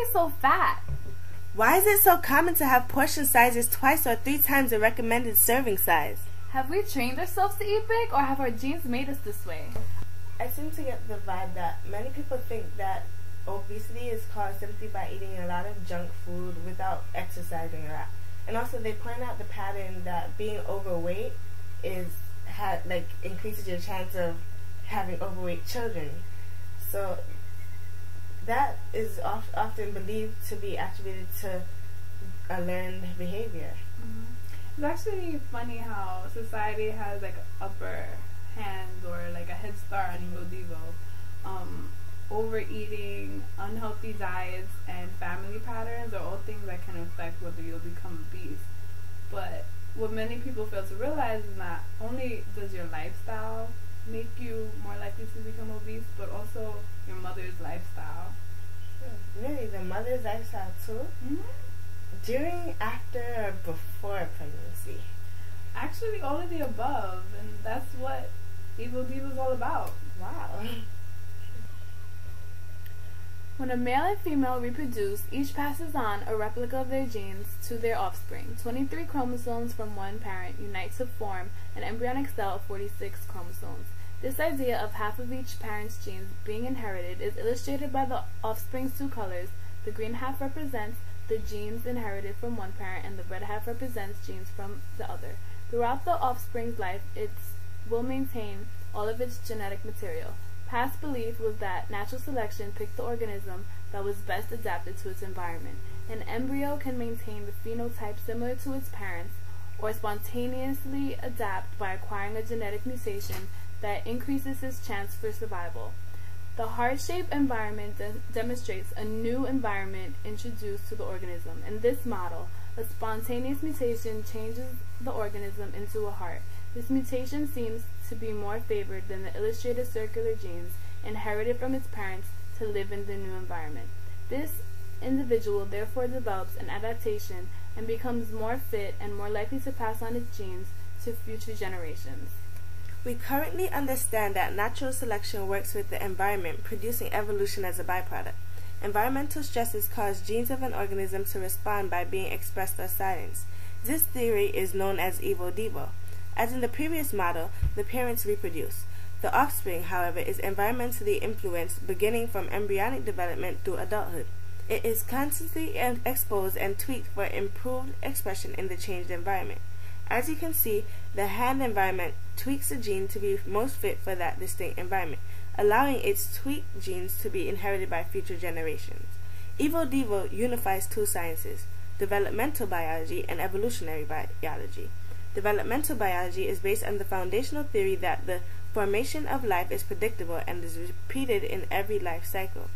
we so fat? Why is it so common to have portion sizes twice or 3 times the recommended serving size? Have we trained ourselves to eat big, or have our genes made us this way? I seem to get the vibe that many people think that obesity is caused simply by eating a lot of junk food without exercising a lot. And also they point out the pattern that being overweight increases your chance of having overweight children. So that is often believed to be attributed to a learned behavior. It's actually funny how society has like upper hand or like a head start on Evo Devo. Overeating, unhealthy diets, and family patterns are all things that can affect whether you'll become obese. But what many people fail to realize is not only does your lifestyle make you more likely to become obese, but also your mother's lifestyle. Really, the mother's lifestyle too? During, after, or before pregnancy? Actually, all of the above, and that's what Evo Devo is all about. Wow. When a male and female reproduce, each passes on a replica of their genes to their offspring. 23 chromosomes from one parent unite to form an embryonic cell of 46 chromosomes. This idea of half of each parent's genes being inherited is illustrated by the offspring's 2 colors. The green half represents the genes inherited from one parent, and the red half represents genes from the other. Throughout the offspring's life, it will maintain all of its genetic material. Past belief was that natural selection picked the organism that was best adapted to its environment. An embryo can maintain the phenotype similar to its parents, or spontaneously adapt by acquiring a genetic mutation that increases its chance for survival. The heart-shaped environment demonstrates a new environment introduced to the organism. In this model, a spontaneous mutation changes the organism into a heart. This mutation seems to be more favored than the illustrated circular genes inherited from its parents to live in the new environment. This individual therefore develops an adaptation and becomes more fit and more likely to pass on its genes to future generations. We currently understand that natural selection works with the environment, producing evolution as a byproduct. Environmental stresses cause genes of an organism to respond by being expressed or silenced. This theory is known as Evo Devo. As in the previous model, the parents reproduce. The offspring, however, is environmentally influenced beginning from embryonic development through adulthood. It is constantly exposed and tweaked for improved expression in the changed environment. As you can see, the hand environment tweaks the gene to be most fit for that distinct environment, allowing its tweaked genes to be inherited by future generations. Evo Devo unifies 2 sciences, developmental biology and evolutionary biology. Developmental biology is based on the foundational theory that the formation of life is predictable and is repeated in every life cycle.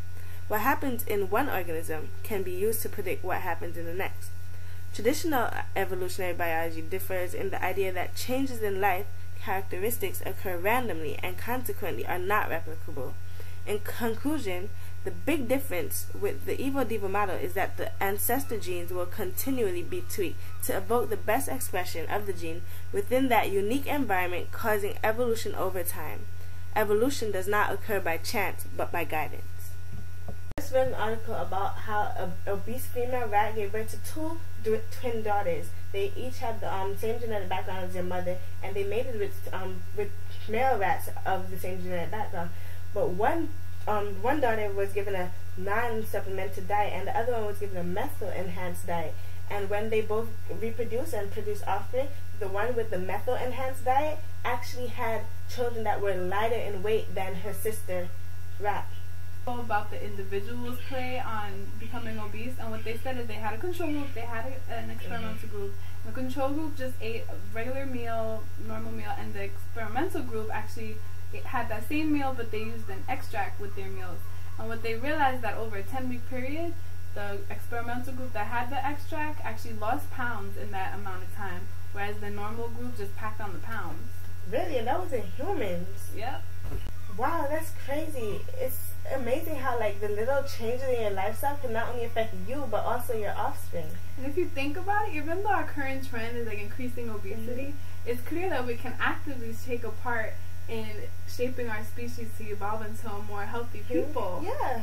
What happens in one organism can be used to predict what happens in the next. Traditional evolutionary biology differs in the idea that changes in life characteristics occur randomly and consequently are not replicable. In conclusion, the big difference with the Evo Devo model is that the ancestor genes will continually be tweaked to evoke the best expression of the gene within that unique environment, causing evolution over time. Evolution does not occur by chance, but by guidance. I just read an article about how an obese female rat gave birth to 2 twin daughters. They each had the same genetic background as their mother, and they mated with male rats of the same genetic background. But one daughter was given a non-supplemented diet, and the other one was given a methyl-enhanced diet. And when they both reproduced and produced offspring, the one with the methyl-enhanced diet actually had children that were lighter in weight than her sister rat. About the individual's play on becoming obese, and what they said is they had a control group, they had an experimental group. The control group just ate a regular meal, normal meal, and the experimental group actually had that same meal, but they used an extract with their meals. And what they realized that over a 10-week period, the experimental group that had the extract actually lost pounds in that amount of time, whereas the normal group just packed on the pounds. Really? And that was in humans? Yep. Wow, that's crazy. It's amazing how the little changes in your lifestyle can not only affect you, but also your offspring. And if you think about it, even though our current trend is increasing obesity, it's clear that we can actively take a part in shaping our species to evolve into a more healthy people. Yeah.